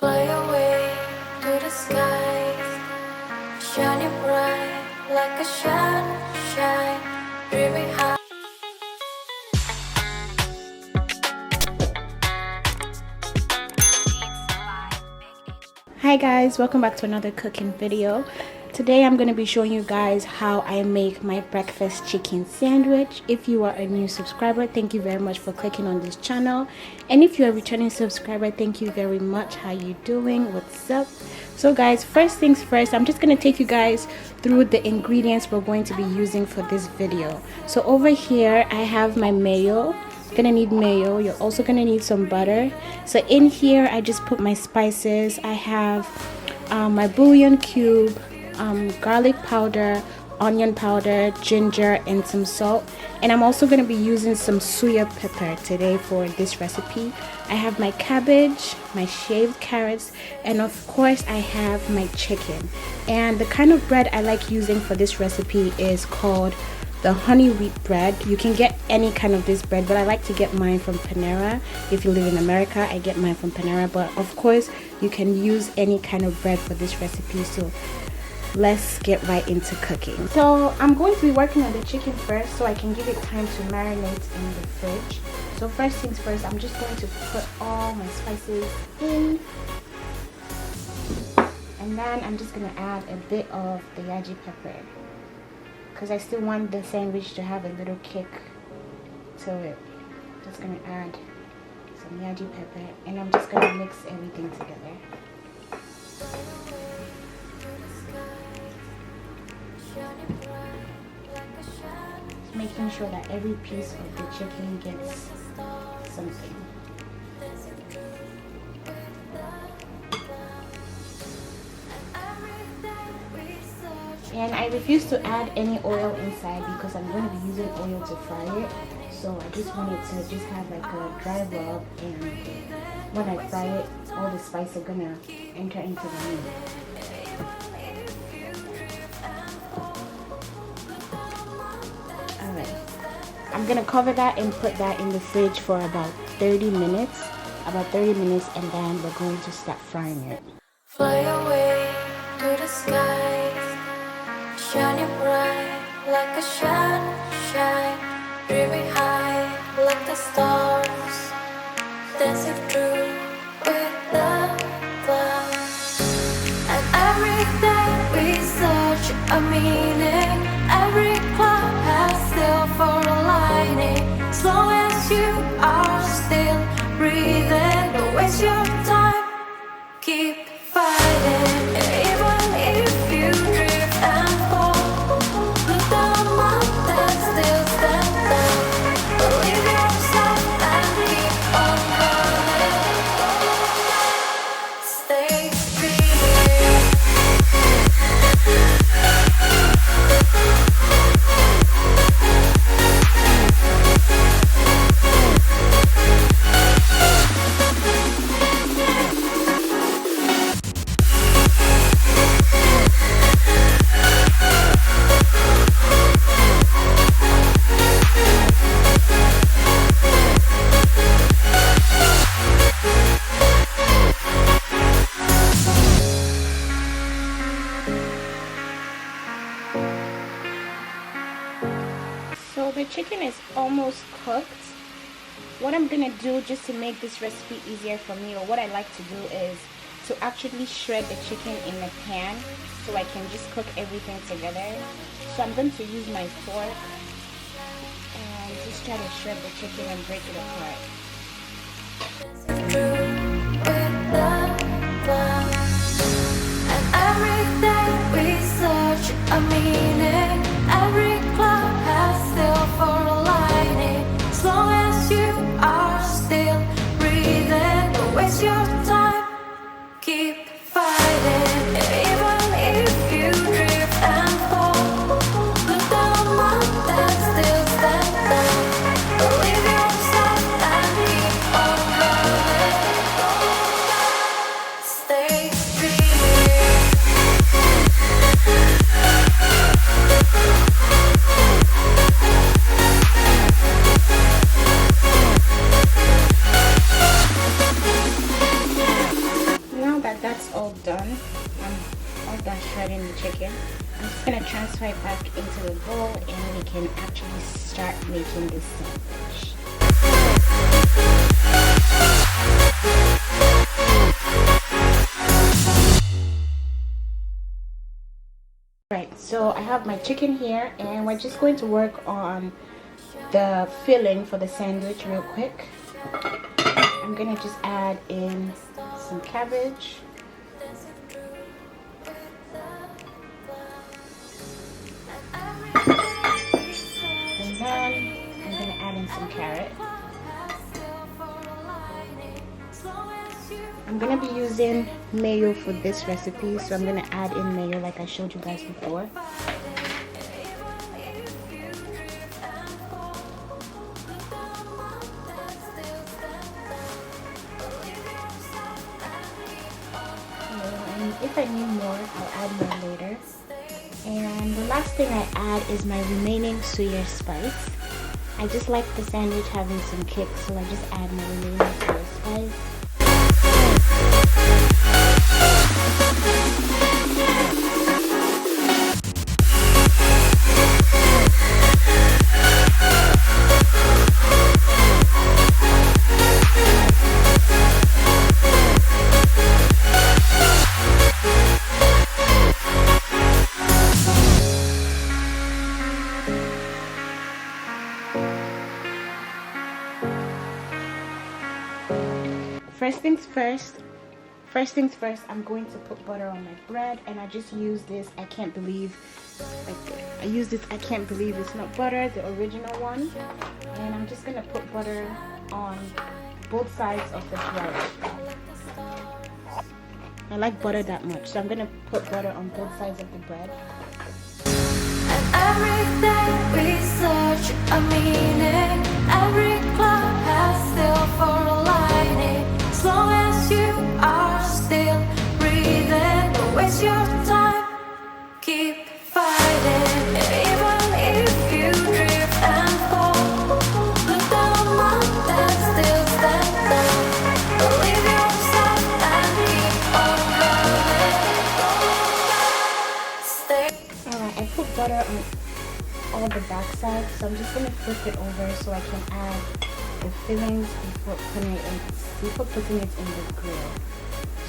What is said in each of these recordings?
Fly away to the skies, shining bright like a sunshine, dreaming high. Hi guys, welcome back to another cooking video. Today I'm going to be showing you guys how I make my breakfast chicken sandwich. If you are a new subscriber, thank you very much for clicking on this channel, and if you're a returning subscriber, thank you very much. How you doing? What's up? So guys, first things first, I'm just going to take you guys through the ingredients we're going to be using for this video. So over here I have my mayo. Gonna need mayo. You're also gonna need some butter. So in here I just put my spices. I have my bouillon cube, garlic powder, onion powder, ginger, and some salt. And I'm also gonna be using some suya pepper today for this recipe. I have my cabbage, my shaved carrots, and of course I have my chicken. And the kind of bread I like using for this recipe is called the honey wheat bread. You can get any kind of this bread, but I like to get mine from Panera. If you live in America, I get mine from Panera, but of course you can use any kind of bread for this recipe. So let's get right into cooking. So I'm going to be working on the chicken first so I can give it time to marinate in the fridge. So first things first, I'm just going to put all my spices in, and then I'm just going to add a bit of the yaji pepper, because I still want the sandwich to have a little kick to it. Just gonna add some yaji pepper, and I'm just gonna mix everything together. Making sure that every piece of the chicken gets something. And I refuse to add any oil inside because I'm going to be using oil to fry it. So I just want it to just have like a dry rub, and when I fry it, all the spices are going to enter into the meat. Alright, I'm going to cover that and put that in the fridge for about 30 minutes. And then we're going to start frying it. Fly away to the skies, shining bright like a sunshine, dreaming high like the stars, dancing through with the clouds. And every day we search a meaning, every cloud has silver lining. As long as you are still breathing, don't waste your time, keep fighting. Even if you drift and fall, look down the mountain, still stand down. Believe yourself and keep on running. Stay dreaming. So the chicken is almost cooked. What I'm gonna do just to make this recipe easier for me, or what I like to do, is to actually shred the chicken in the pan so I can just cook everything together. So I'm going to use my fork and just try to shred the chicken and break it apart. With the clouds. And every day we search a meaning, every cloud has silver lining. As long as you are still breathing, don't waste your time, keep fighting. Even if you drift and fall, look down the mountain, still stand down. Believe yourself and keep on running. that's all done. I'm all done shredding the chicken. I'm just gonna transfer it back into the bowl and we can actually start making this sandwich. Right, so I have my chicken here and we're just going to work on the filling for the sandwich real quick. I'm gonna just add in some cabbage. And then I'm gonna add in some carrot. I'm gonna be using mayo for this recipe, so I'm gonna add in mayo like I showed you guys before. And if I need more, I'll add more later. And the last thing I add is my remaining soya spice. I just like the sandwich having some kick, so I just add my remaining soya spice. First things first, I'm going to put butter on my bread, and I just use this I can't believe it's not butter, the original one. And I'm just gonna put butter on both sides of the bread. I like butter that much, so I'm gonna put butter on both sides of the bread. And every day we search a meaning, every cloud has silver lining. As long as you are still breathing, don't waste your time, keep fighting. Even if you drift and fall, look down on mountain, still stand tall. Believe yourself and keep on running. Stay. Alright, I put butter on all the back sides, so I'm just gonna flip it over so I can add the fillings before putting it in the grill.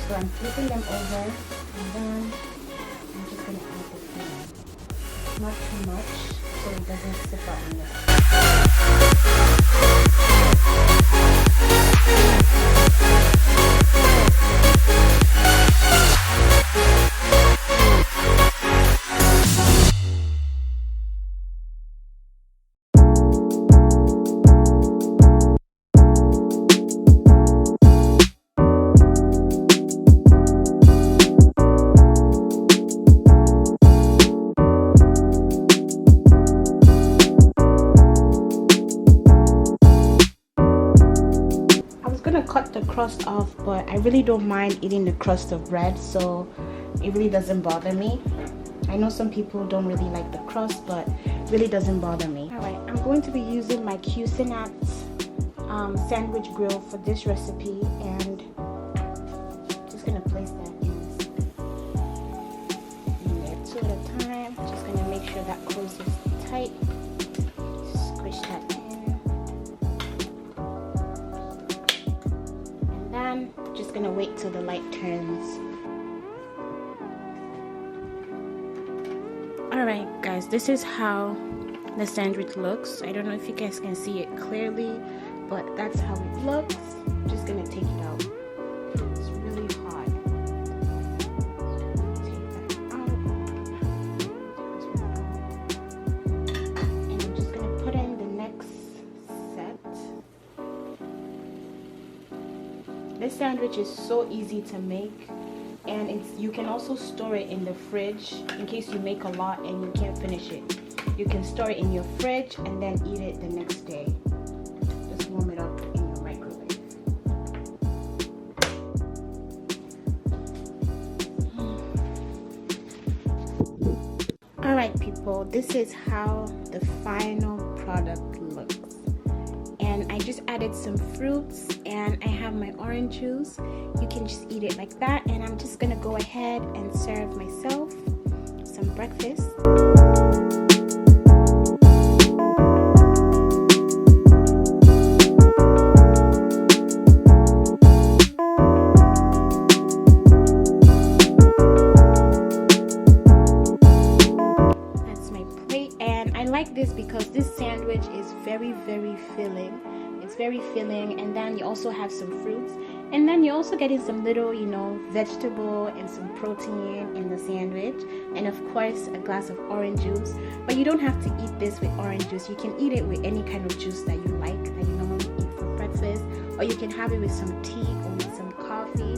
So I'm flipping them over, and then I'm just gonna add the fillings. Not too much, so it doesn't sip out on cut the crust off, but I really don't mind eating the crust of bread, so it really doesn't bother me. I know some people don't really like the crust, but it really doesn't bother me. Alright, I'm going to be using my Cuisinart sandwich grill for this recipe, and just gonna place that in there two at a time. Just gonna make sure that closes tight. Squish that in. Just gonna wait till the light turns. Alright guys, this is how the sandwich looks. I don't know if you guys can see it clearly, but that's how it looks. I'm just gonna take it out. It's really hot. Take that out. And I'm just gonna put in the next set. This sandwich is so easy to make, and you can also store it in the fridge in case you make a lot and you can't finish it. You can store it in your fridge and then eat it the next day. Just warm it up in your microwave. Alright people, this is how the final product looks. And I just added some fruits, and I have my orange juice. You can just eat it like that, and I'm just gonna go ahead and serve myself some breakfast. This because this sandwich is very filling. It's very filling, and then you also have some fruits, and then you're also getting some little, vegetable and some protein in the sandwich, and of course a glass of orange juice. But you don't have to eat this with orange juice. You can eat it with any kind of juice that you like, that you normally eat for breakfast, or you can have it with some tea or with some coffee.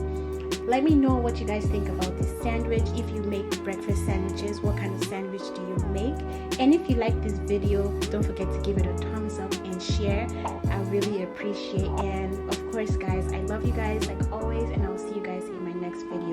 Let me know what you guys think about this sandwich. If you make breakfast sandwiches, what kind of sandwich do you make? And if you like this video, don't forget to give it a thumbs up and share. I really appreciate it. And of course guys, I love you guys like always, and I'll see you guys in my next video.